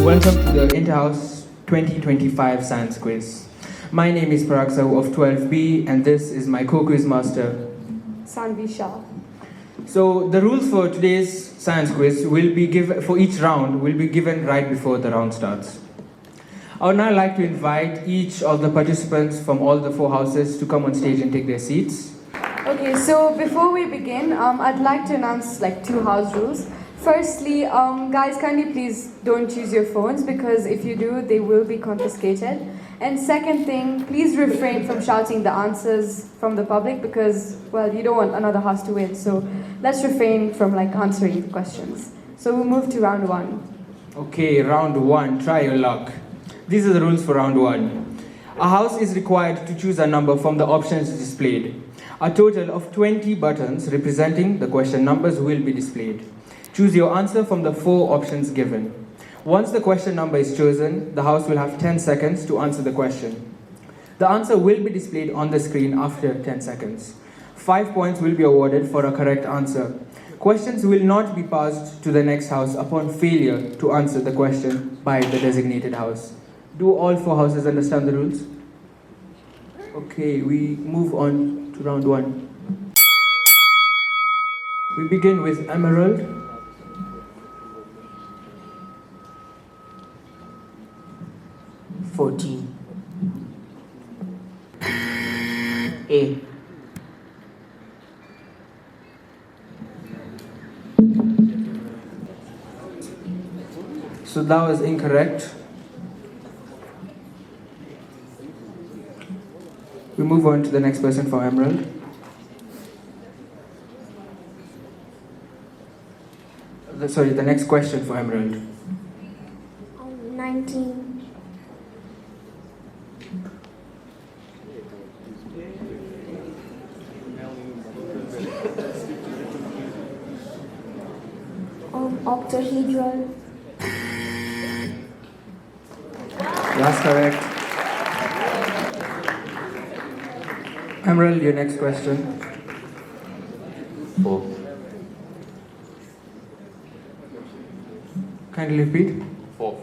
Welcome to the Interhouse 2025 Science Quiz. My name is Paraksaw of 12B and this is my co-quiz master, Sanvi Shah. So the rules for today's science quiz will be given for each round will be given right before the round starts. I would now like to invite each of the participants from all the four houses to come on stage and take their seats. Okay, so before we begin, I'd like to announce two house rules. Firstly, guys, kindly please don't use your phones because if you do, they will be confiscated. And second thing, please refrain from shouting the answers from the public because, well, you don't want another house to win. So let's refrain from answering the questions. So we'll move to round one. Okay, round one, try your luck. These are the rules for round one. A house is required to choose a number from the options displayed. A total of 20 buttons representing the question numbers will be displayed. Choose your answer from the four options given. Once the question number is chosen, the house will have 10 seconds to answer the question. The answer will be displayed on the screen after 10 seconds. 5 points will be awarded for a correct answer. Questions will not be passed to the next house upon failure to answer the question by the designated house. Do all four houses understand the rules? Okay, we move on to round one. We begin with Emerald. A. So that was incorrect. We move on to the next person for Emerald. The next question for Emerald. 19. Octahedral. That's correct. Emerald, your next question. 4. Kindly repeat. 4.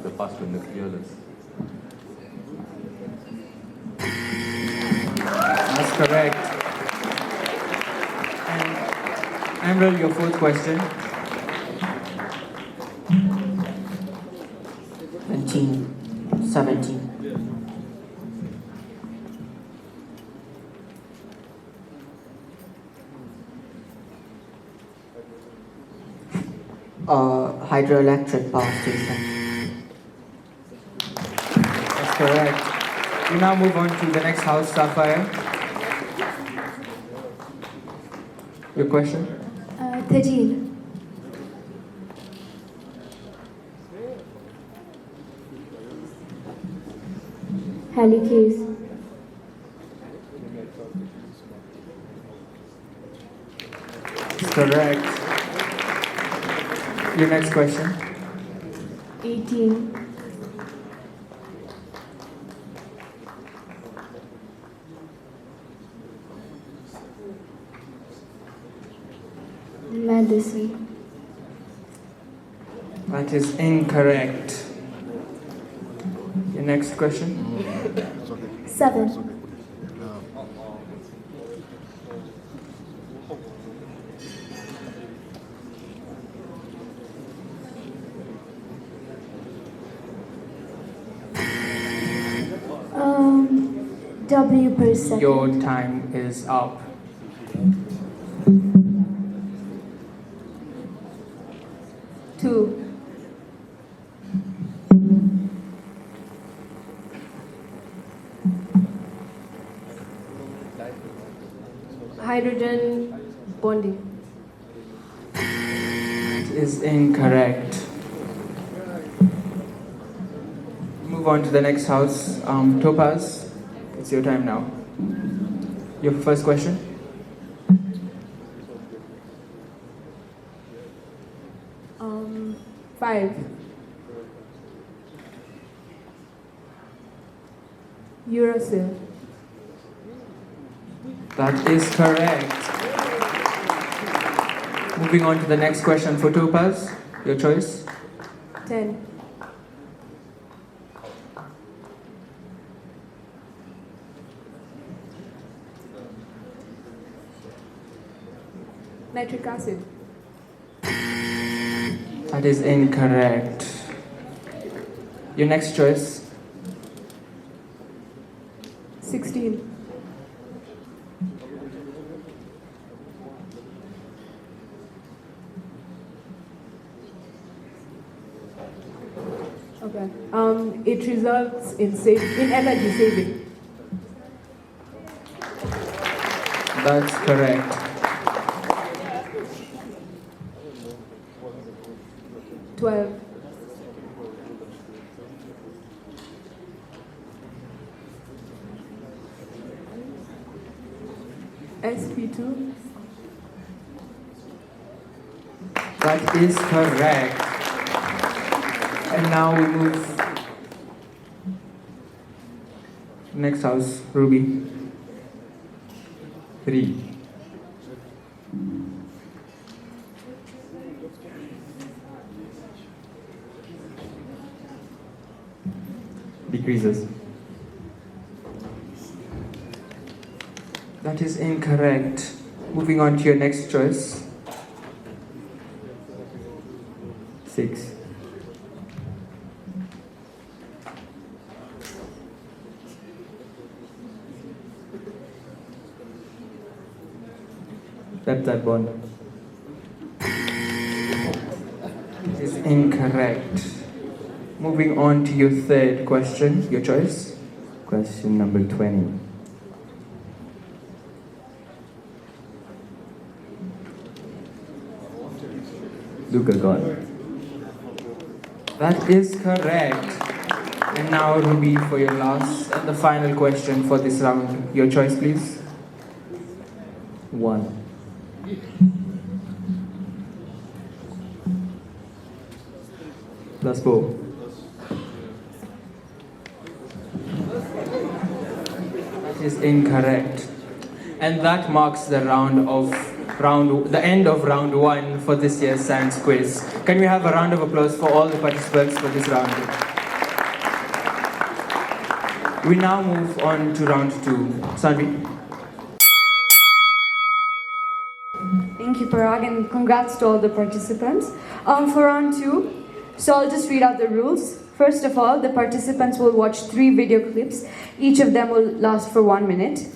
The first one, the fearless. That's correct. And Emerald, your fourth question. 17. Hydroelectric power station. That's correct. We now move on to the next house, Sapphire. Your question? 13. Helicase. That's correct. Your next question? 18. Medicine. That is incorrect. Your next question? 7. W per second. Your time is up. Two. Hydrogen bonding. It is incorrect. Move on to the next house. Topaz, it's your time now. Your first question? 5. Uracil. That is correct. Moving on to the next question for Topaz. Your choice. 10. Nitric acid. That is incorrect. Your next choice. 16. Okay. It results in energy saving. That's correct. Twelve. SP2. That is correct. And now we move. Next house, Ruby. 3. Decreases. That is incorrect. Moving on to your next choice. 6. Peptide bond. It is incorrect. Moving on to your third question, your choice. Question number 20. Glucagon. That is correct. And now, Ruby, for your last and the final question for this round. Your choice, please. 1. Plus 4. That is incorrect. And that marks the the end of round 1 for this year's science quiz. Can we have a round of applause for all the participants for this round? We now move on to round 2. Sanvi. Thank you, Parag, and congrats to all the participants. For round 2, so I'll just read out the rules. First of all, the participants will watch 3 video clips. Each of them will last for 1 minute.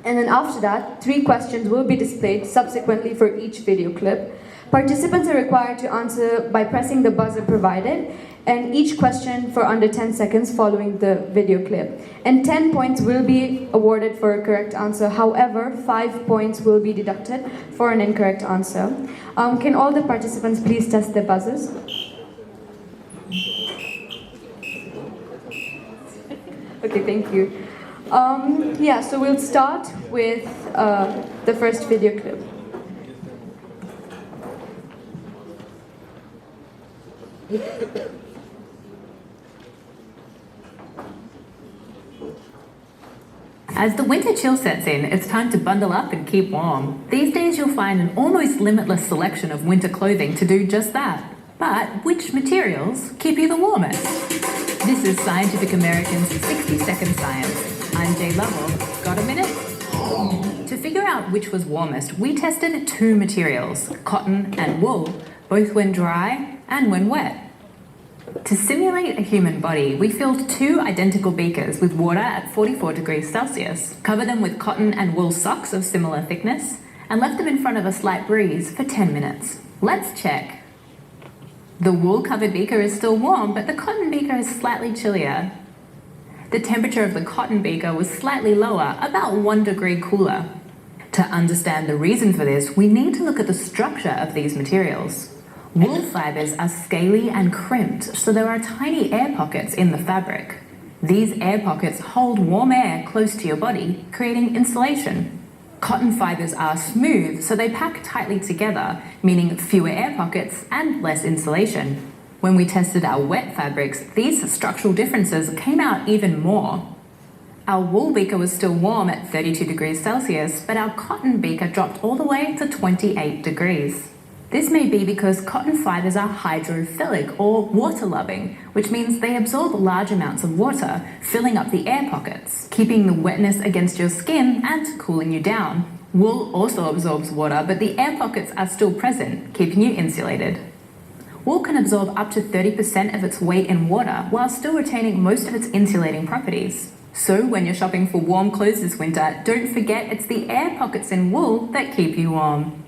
And then after that, 3 questions will be displayed subsequently for each video clip. Participants are required to answer by pressing the buzzer provided, and each question for under 10 seconds following the video clip. And 10 points will be awarded for a correct answer. However, 5 points will be deducted for an incorrect answer. Can all the participants please test their buzzers? Okay, thank you. So we'll start with the first video clip. As the winter chill sets in, it's time to bundle up and keep warm. These days you'll find an almost limitless selection of winter clothing to do just that. But which materials keep you the warmest? This is Scientific American's 60-second science. I'm Jay Lovell. Got a minute? To figure out which was warmest, we tested 2 materials, cotton and wool, both when dry and when wet. To simulate a human body, we filled 2 identical beakers with water at 44 degrees Celsius, covered them with cotton and wool socks of similar thickness, and left them in front of a slight breeze for 10 minutes. Let's check. The wool-covered beaker is still warm, but the cotton beaker is slightly chillier. The temperature of the cotton beaker was slightly lower, about 1 degree cooler. To understand the reason for this, we need to look at the structure of these materials. Wool fibers are scaly and crimped, so there are tiny air pockets in the fabric. These air pockets hold warm air close to your body, creating insulation. Cotton fibers are smooth, so they pack tightly together, meaning fewer air pockets and less insulation. When we tested our wet fabrics, these structural differences came out even more. Our wool beaker was still warm at 32 degrees Celsius, but our cotton beaker dropped all the way to 28 degrees. This may be because cotton fibers are hydrophilic or water-loving, which means they absorb large amounts of water, filling up the air pockets, keeping the wetness against your skin and cooling you down. Wool also absorbs water, but the air pockets are still present, keeping you insulated. Wool can absorb up to 30% of its weight in water while still retaining most of its insulating properties. So when you're shopping for warm clothes this winter, don't forget it's the air pockets in wool that keep you warm.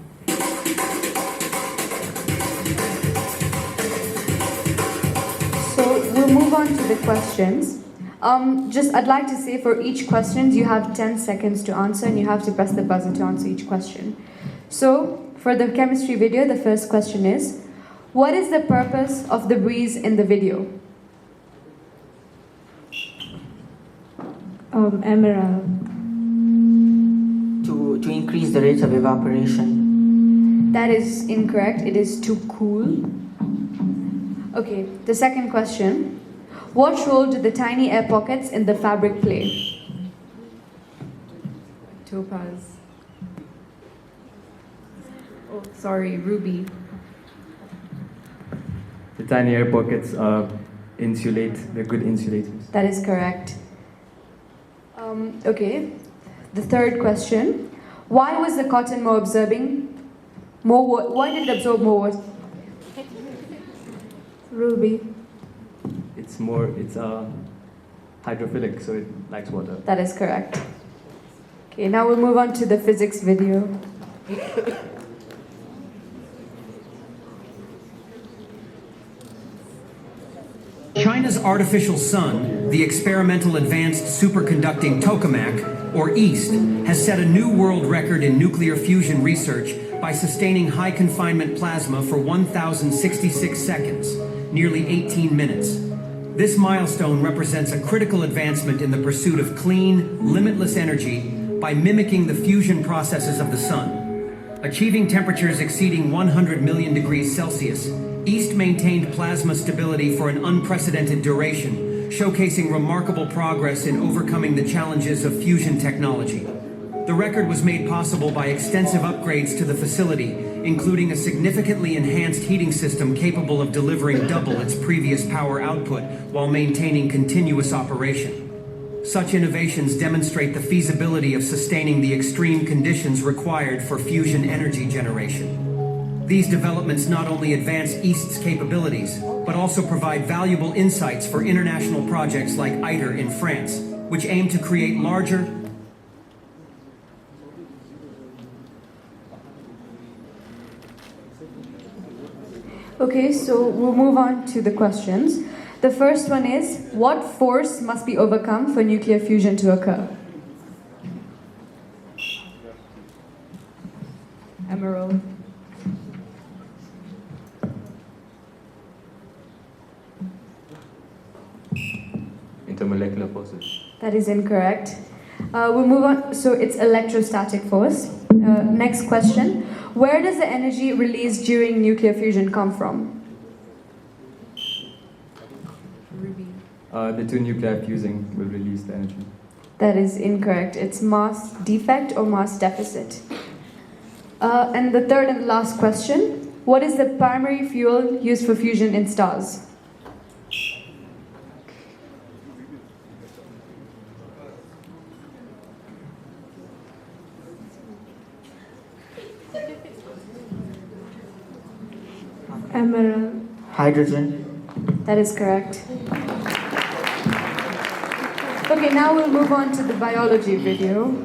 So we'll move on to the questions. I'd like to say for each question you have 10 seconds to answer and you have to press the buzzer to answer each question. So for the chemistry video, the first question is, what is the purpose of the breeze in the video? Emerald. To increase the rate of evaporation. That is incorrect. It is to cool. Okay, the second question. What role do the tiny air pockets in the fabric play? Topaz. Oh, sorry, Ruby. The tiny air pockets insulate, they're good insulators. That is correct. Okay, the third question. Why was the cotton more absorbing? Why did it absorb more water? Ruby. It's hydrophilic, so it likes water. That is correct. Okay, now we'll move on to the physics video. China's artificial sun, the experimental advanced superconducting tokamak, or EAST, has set a new world record in nuclear fusion research by sustaining high confinement plasma for 1,066 seconds, nearly 18 minutes. This milestone represents a critical advancement in the pursuit of clean, limitless energy by mimicking the fusion processes of the sun. Achieving temperatures exceeding 100 million degrees Celsius, EAST maintained plasma stability for an unprecedented duration, showcasing remarkable progress in overcoming the challenges of fusion technology. The record was made possible by extensive upgrades to the facility, including a significantly enhanced heating system capable of delivering double its previous power output while maintaining continuous operation. Such innovations demonstrate the feasibility of sustaining the extreme conditions required for fusion energy generation. These developments not only advance EAST's capabilities, but also provide valuable insights for international projects like ITER in France, which aim to create larger, Okay, so we'll move on to the questions. The first one is, what force must be overcome for nuclear fusion to occur? Emerald. Intermolecular forces. That is incorrect. We'll move on. So it's electrostatic force. Next question. Where does the energy released during nuclear fusion come from? Ruby. The two nuclei fusing will release the energy. That is incorrect. It's mass defect or mass deficit. And the third and last question. What is the primary fuel used for fusion in stars? Emerald. Hydrogen. That is correct. Okay, now we'll move on to the biology video.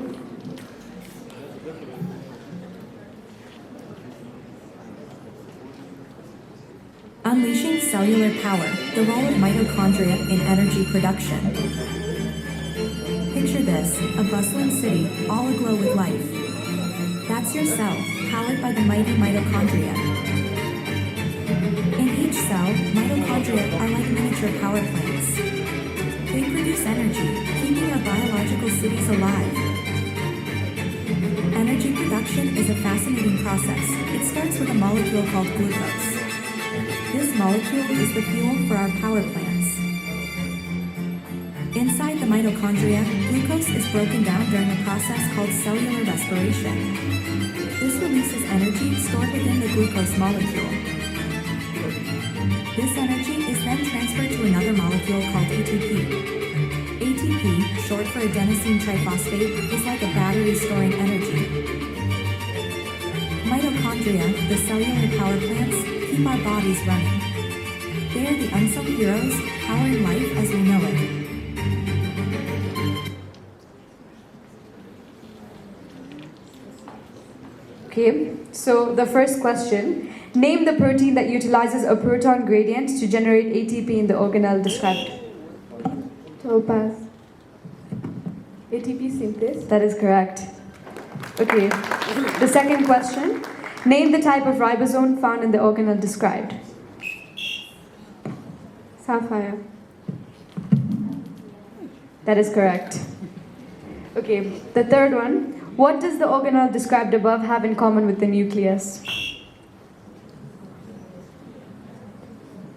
Unleashing cellular power, the role of mitochondria in energy production. Picture this, a bustling city, all aglow with life. That's your cell, powered by the mighty mitochondria. In each cell, mitochondria are like miniature power plants. They produce energy, keeping our biological cities alive. Energy production is a fascinating process. It starts with a molecule called glucose. This molecule is the fuel for our power plants. Inside the mitochondria, glucose is broken down during a process called cellular respiration. This releases energy stored within the glucose molecule. This energy is then transferred to another molecule called ATP. ATP, short for adenosine triphosphate, is like a battery storing energy. Mitochondria, the cellular power plants, keep our bodies running. They are the unsung heroes, powering life as we know it. Okay, so the first question. Name the protein that utilizes a proton gradient to generate ATP in the organelle described. Topaz. ATP synthase. That is correct. Okay, the second question. Name the type of ribosome found in the organelle described. Sapphire. That is correct. Okay, the third one. What does the organelle described above have in common with the nucleus?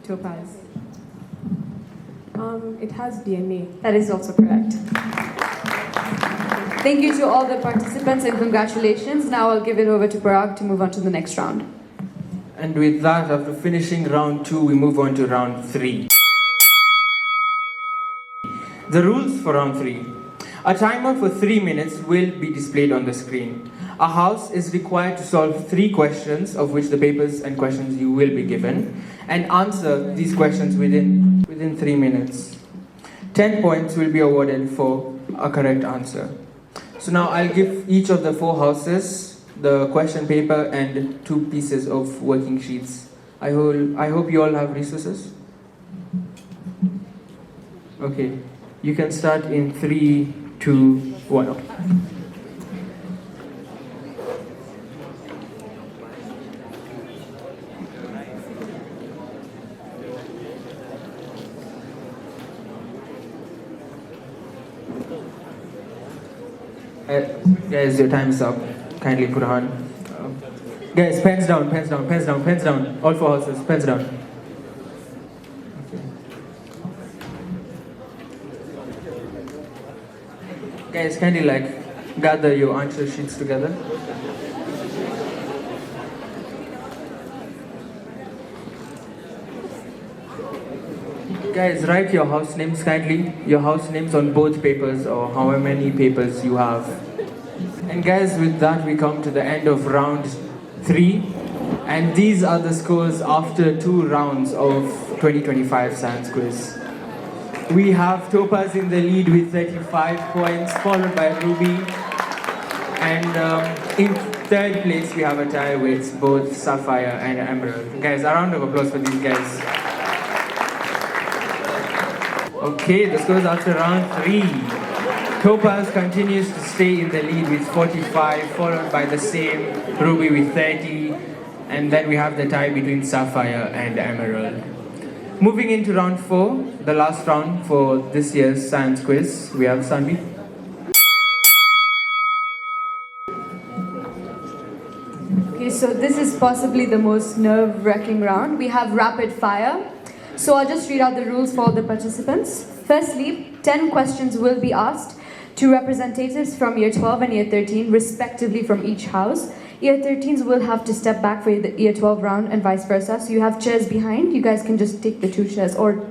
Topaz. It has DNA. That is also correct. Thank you to all the participants and congratulations. Now I'll give it over to Parag to move on to the next round. And with that, after finishing round 2, we move on to round 3. The rules for round 3. A timer for 3 minutes will be displayed on the screen. A house is required to solve 3 questions, of which the papers and questions you will be given, and answer these questions within 3 minutes. 10 points will be awarded for a correct answer. So now I'll give each of the 4 houses the question paper and 2 pieces of working sheets. I hope you all have resources. Okay, you can start in 3, 2, 1. Guys, your time is up. Kindly put on. Guys, pens down, pens down, pens down, pens down. All 4 houses, pens down. Okay. Guys, kindly gather your answer sheets together. Guys, write your house names kindly. Your house names on both papers or however many papers you have. And guys, with that we come to the end of round 3. And these are the scores after 2 rounds of 2025 Science Quiz. We have Topaz in the lead with 35 points, followed by Ruby. And in 3rd place we have a tie with both Sapphire and Emerald. Guys, a round of applause for these guys. Okay, the scores after round 3. Topaz continues to stay in the lead with 45, followed by the same Ruby with 30, and then we have the tie between Sapphire and Emerald. Moving into round 4, the last round for this year's Science Quiz, we have Sanvi. Okay, so this is possibly the most nerve-wracking round. We have rapid fire. So I'll just read out the rules for all the participants. Firstly, 10 questions will be asked to representatives from Year 12 and Year 13, respectively from each house. Year 13s will have to step back for the Year 12 round and vice versa. So you have chairs behind. You guys can just take the 2 chairs, or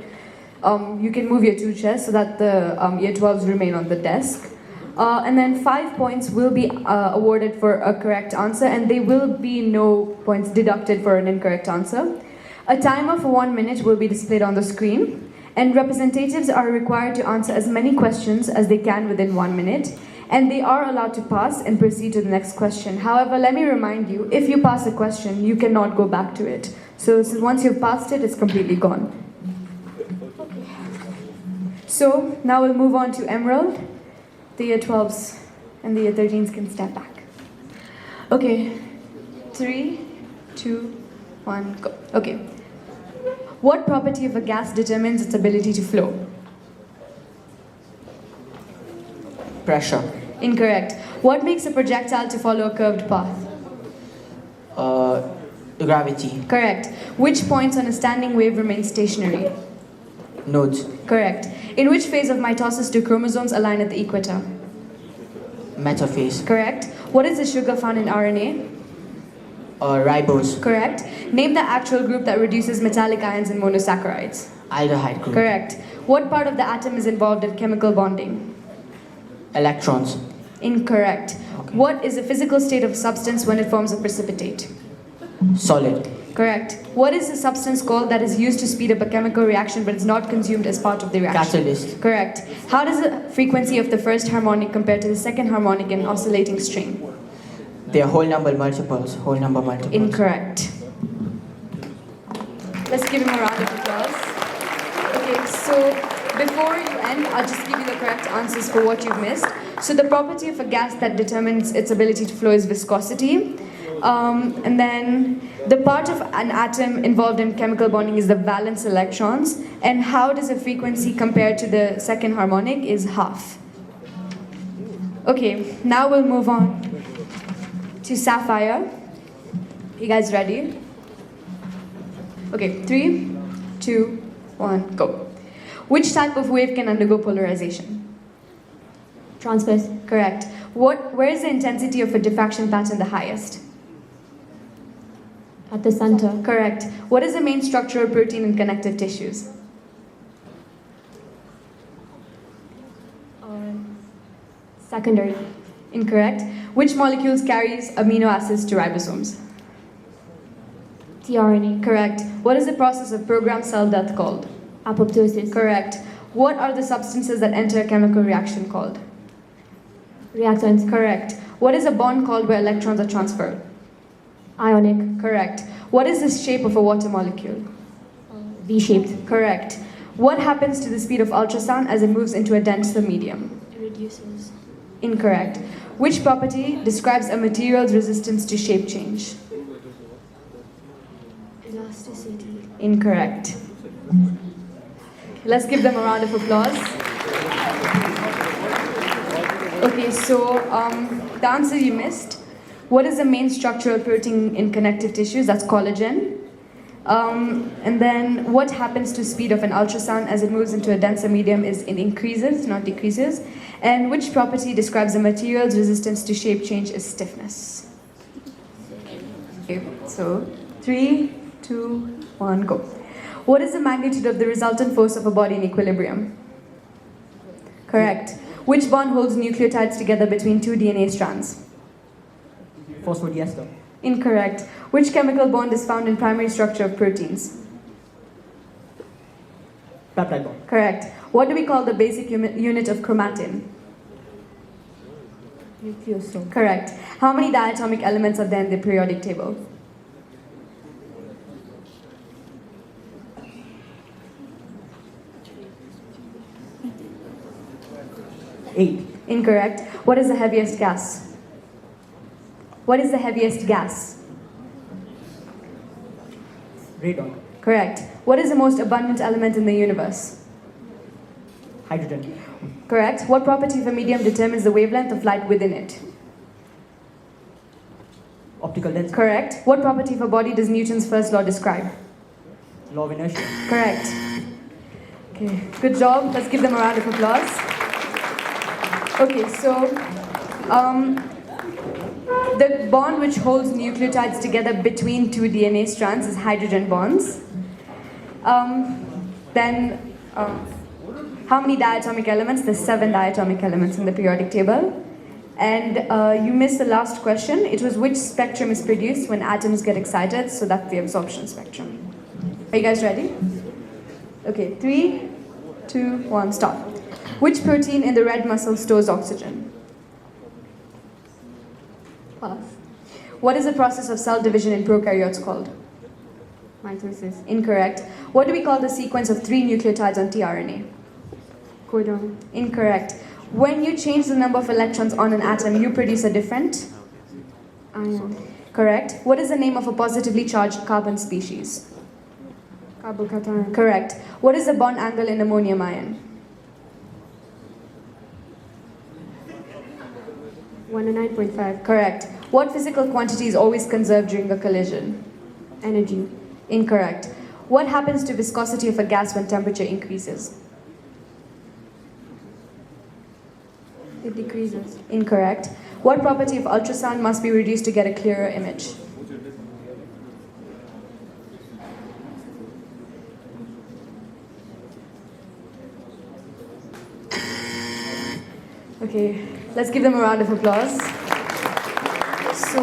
you can move your 2 chairs so that the Year 12s remain on the desk. And then 5 points will be awarded for a correct answer, and there will be no points deducted for an incorrect answer. A timer for 1 minute will be displayed on the screen, and representatives are required to answer as many questions as they can within 1 minute, and they are allowed to pass and proceed to the next question. However, let me remind you, if you pass a question, you cannot go back to it. So once you've passed it, it's completely gone. So now we'll move on to Emerald. The Year 12s and the Year 13s can step back. Okay, 3, 2, 1, go. Okay. What property of a gas determines its ability to flow? Pressure. Incorrect. What makes a projectile to follow a curved path? Gravity. Correct. Which points on a standing wave remain stationary? Nodes. Correct. In which phase of mitosis do chromosomes align at the equator? Metaphase. Correct. What is the sugar found in RNA? Ribose. Correct. Name the actual group that reduces metallic ions in monosaccharides. Aldehyde group. Correct. What part of the atom is involved in chemical bonding? Electrons. Incorrect. What is the physical state of a substance when it forms a precipitate? Solid. Correct. What is the substance called that is used to speed up a chemical reaction but is not consumed as part of the reaction? Catalyst. Correct. How does the frequency of the first harmonic compare to the second harmonic in an oscillating string? They are whole number multiples. Whole number multiples. Incorrect. Let's give him a round of applause. Okay, so before you end, I'll just give you the correct answers for what you've missed. So the property of a gas that determines its ability to flow is viscosity. And then the part of an atom involved in chemical bonding is the valence electrons. And how does the frequency compare to the second harmonic is half. Okay, now we'll move on to Sapphire. You guys ready? Okay, 3, 2, 1, go. Which type of wave can undergo polarization? Transverse. Correct. Where is the intensity of a diffraction pattern the highest? At the center. Correct. What is the main structural protein in connective tissues? Secondary. Incorrect. Which molecules carries amino acids to ribosomes? tRNA. Correct. What is the process of programmed cell death called? Apoptosis. Correct. What are the substances that enter a chemical reaction called? Reactants. Correct. What is a bond called where electrons are transferred? Ionic. Correct. What is the shape of a water molecule? V-shaped. Correct. What happens to the speed of ultrasound as it moves into a denser medium? It reduces. Incorrect. Which property describes a material's resistance to shape change? Elasticity. Incorrect. Let's give them a round of applause. Okay, so the answer you missed. What is the main structural protein in connective tissues? That's collagen. And then what happens to speed of an ultrasound as it moves into a denser medium is it increases, not decreases. And which property describes a material's resistance to shape change is stiffness? Okay, so 3, 2, 1, go. What is the magnitude of the resultant force of a body in equilibrium? Correct. Which bond holds nucleotides together between two DNA strands? Phosphodiester. Incorrect. Which chemical bond is found in primary structure of proteins? Peptide bond. Correct. What do we call the basic unit of chromatin? Nucleosome. Correct. How many diatomic elements are there in the periodic table? Eight. Incorrect. What is the heaviest gas? What is the heaviest gas? Radon. Correct. What is the most abundant element in the universe? Hydrogen. Correct. What property of a medium determines the wavelength of light within it? Optical density. Correct. What property of a body does Newton's first law describe? Law of inertia. Correct. Okay, good job. Let's give them a round of applause. Okay, so the bond which holds nucleotides together between two DNA strands is hydrogen bonds. How many diatomic elements? There's 7 diatomic elements in the periodic table. And you missed the last question. It was which spectrum is produced when atoms get excited, so that's the absorption spectrum. Are you guys ready? Okay, 3, 2, 1, stop. Which protein in the red muscle stores oxygen? Pass. What is the process of cell division in prokaryotes called? Mitosis. Incorrect. What do we call the sequence of 3 nucleotides on tRNA? Codon. Incorrect. When you change the number of electrons on an atom, you produce a different? Ion. Correct. What is the name of a positively charged carbon species? Carbocation. Correct. What is the bond angle in ammonium ion? 109.5. Correct. What physical quantity is always conserved during a collision? Energy. Incorrect. What happens to viscosity of a gas when temperature increases? It decreases. Incorrect. What property of ultrasound must be reduced to get a clearer image? Okay, let's give them a round of applause. So,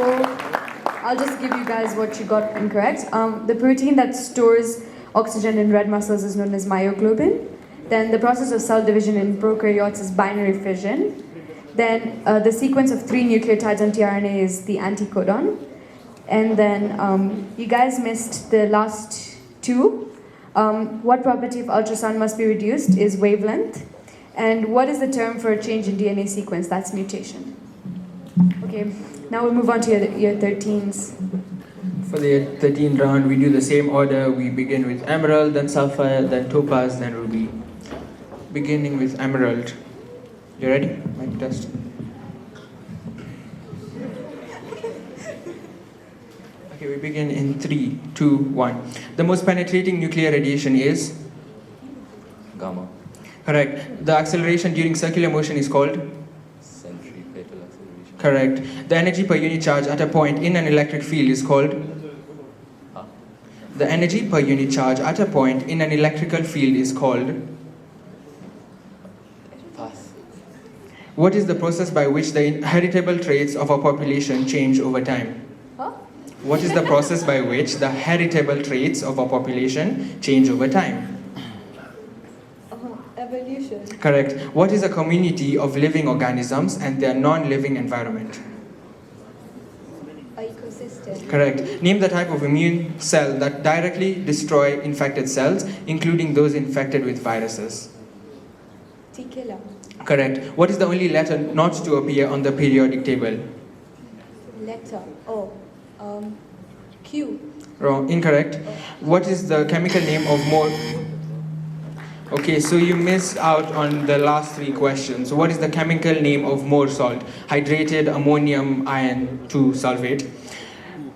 I'll just give you guys what you got incorrect. The protein that stores oxygen in red muscles is known as myoglobin. Then the process of cell division in prokaryotes is binary fission. Then the sequence of 3 nucleotides on tRNA is the anticodon. And then you guys missed the last 2. What property of ultrasound must be reduced is wavelength. And what is the term for a change in DNA sequence? That's mutation. Okay, now we'll move on to your 13s. For the 13th round, we do the same order. We begin with emerald, then sapphire, then topaz, then ruby. Beginning with emerald. You ready? Mic test. Okay, we begin in 3, 2, 1. The most penetrating nuclear radiation is? Gamma. Correct. The acceleration during circular motion is called? Centripetal acceleration. Correct. The energy per unit charge at a point in an electric field is called? Huh? The energy per unit charge at a point in an electrical field is called? Pass. What is the process by which the heritable traits of a population change over time? Huh? What is the process by which the heritable traits of a population change over time? Evolution. Correct. What is a community of living organisms and their non-living environment? Ecosystem. Correct. Name the type of immune cell that directly destroy infected cells, including those infected with viruses. T killer. Correct. What is the only letter not to appear on the periodic table? Letter. Oh. Q. Wrong. Incorrect. What is the chemical name of more? Okay, so you missed out on the last 3 questions. What is the chemical name of more salt? Hydrated ammonium iron 2 sulfate.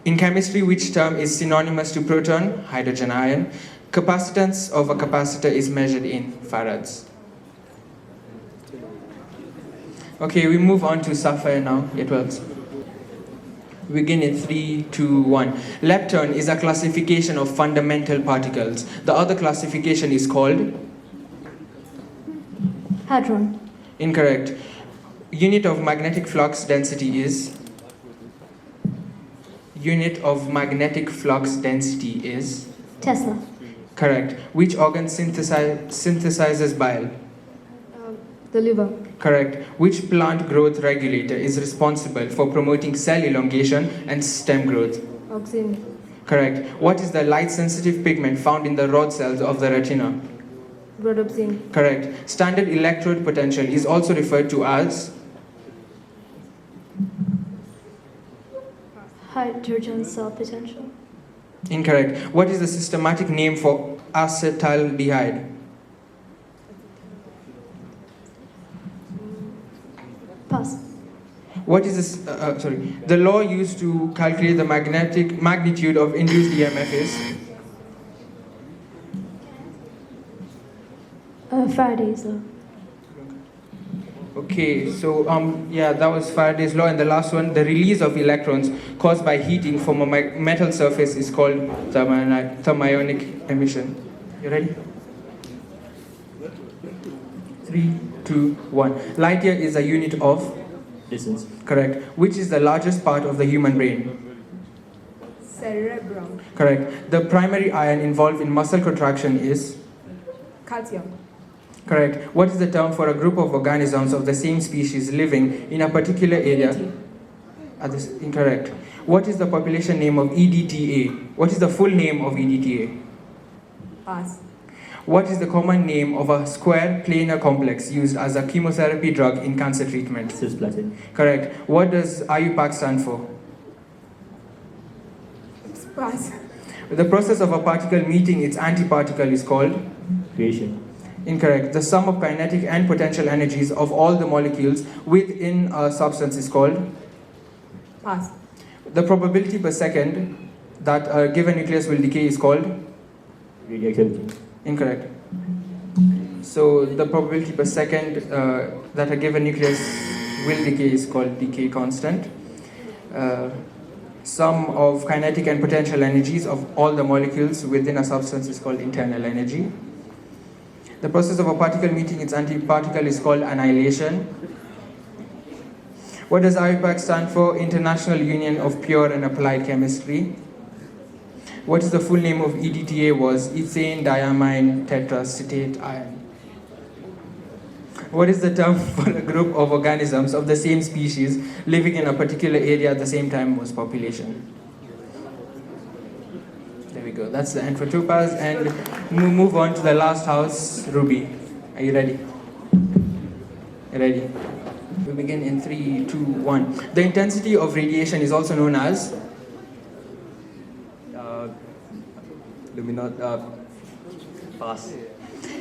In chemistry, which term is synonymous to proton? Hydrogen ion. Capacitance of a capacitor is measured in farads. Okay, we move on to sapphire now. It works. We begin in 3, 2, 1. Lepton is a classification of fundamental particles. The other classification is called? Hadron. Incorrect. Unit of magnetic flux density is? Unit of magnetic flux density is? Tesla. Correct. Which organ synthesizes bile? The liver. Correct. Which plant growth regulator is responsible for promoting cell elongation and stem growth? Auxin. Correct. What is the light-sensitive pigment found in the rod cells of the retina? Rhodopsin. Correct. Standard electrode potential is also referred to as? Hydrogen cell potential. Incorrect. What is the systematic name for acetaldehyde? Pass. What is this? The law used to calculate the magnetic magnitude of induced EMF is? Faraday's law. Okay, so yeah, that was Faraday's law, and the last one, the release of electrons caused by heating from a metal surface is called thermionic emission. You ready? 3, 2, 1. Light year is a unit of? Distance. Correct. Which is the largest part of the human brain? Cerebrum. Correct. The primary ion involved in muscle contraction is? Calcium. Correct. What is the term for a group of organisms of the same species living in a particular area? Incorrect. What is the population name of EDTA? What is the full name of EDTA? Pass. What is the common name of a square planar complex used as a chemotherapy drug in cancer treatment? Cisplatin. Correct. What does IUPAC stand for? Pass. The process of a particle meeting its antiparticle is called? Creation. Incorrect. The sum of kinetic and potential energies of all the molecules within a substance is called? Pass. The probability per second that a given nucleus will decay is called? Radioactivity. Incorrect. So the probability per second that a given nucleus will decay is called decay constant. Sum of kinetic and potential energies of all the molecules within a substance is called internal energy. The process of a particle meeting its antiparticle is called annihilation. What does IUPAC stand for? International Union of Pure and Applied Chemistry. What is the full name of EDTA? Was ethane diamine tetracetate ion. What is the term for a group of organisms of the same species living in a particular area at the same time was population? There we go. That's the end for Topaz. And we move on to the last house, Ruby. Are you ready? You ready? We begin in 3, 2, 1. The intensity of radiation is also known as pass.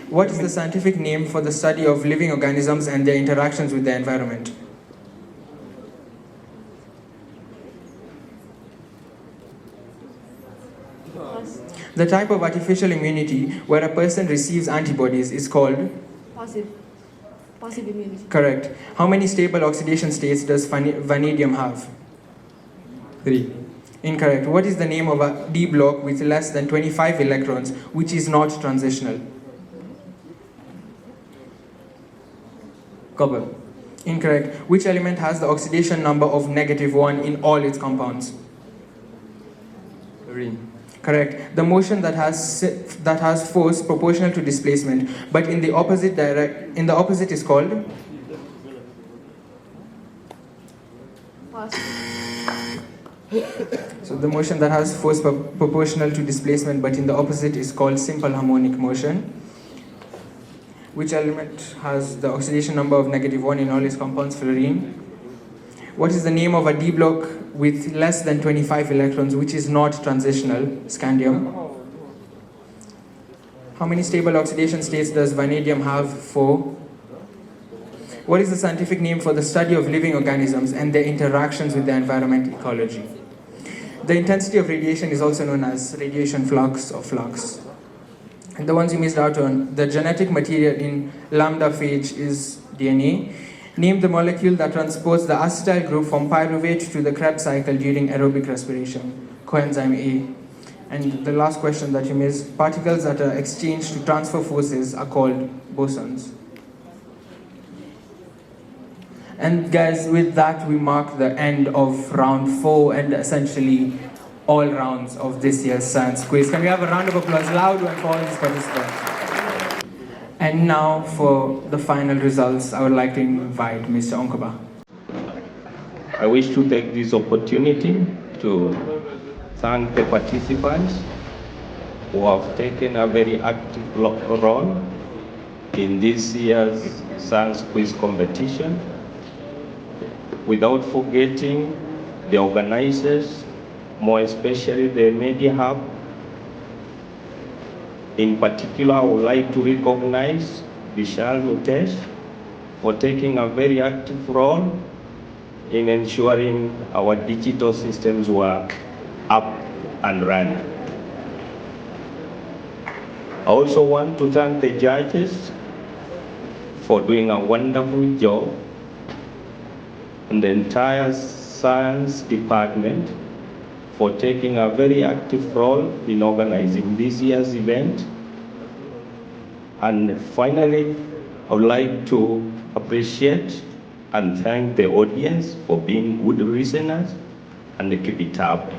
What is the scientific name for the study of living organisms and their interactions with the environment? The type of artificial immunity where a person receives antibodies is called? Passive immunity. Correct. How many stable oxidation states does vanadium have? 3. Incorrect. What is the name of a D block with less than 25 electrons which is not transitional? Copper. Incorrect. Which element has the oxidation number of -1 in all its compounds? Marine. Correct. The motion that has force proportional to displacement, but in the opposite is called? Pass. So the motion that has force proportional to displacement, but in the opposite is called simple harmonic motion. Which element has the oxidation number of -1 in all its compounds? Fluorine. What is the name of a D block with less than 25 electrons which is not transitional? Scandium. How many stable oxidation states does vanadium have? 4. What is the scientific name for the study of living organisms and their interactions with the environment? Ecology. The intensity of radiation is also known as radiation flux or flux. And the ones you missed out on, the genetic material in lambda phage is DNA. Name the molecule that transports the acetyl group from pyruvate to the Krebs cycle during aerobic respiration. Coenzyme A. And the last question that you missed, particles that are exchanged to transfer forces are called bosons. And guys, with that we mark the end of round 4 and essentially all rounds of this year's science quiz. Can we have a round of applause, loud one, for all these participants? And now for the final results, I would like to invite Mr. Onkoba. I wish to take this opportunity to thank the participants who have taken a very active role in this year's science quiz competition, without forgetting the organizers, more especially the Media Hub. In particular, I would like to recognize Vishal Mutesh for taking a very active role in ensuring our digital systems were up and running. I also want to thank the judges for doing a wonderful job, and the entire science department for taking a very active role in organizing this year's event. And finally, I would like to appreciate and thank the audience for being good listeners and keep it up.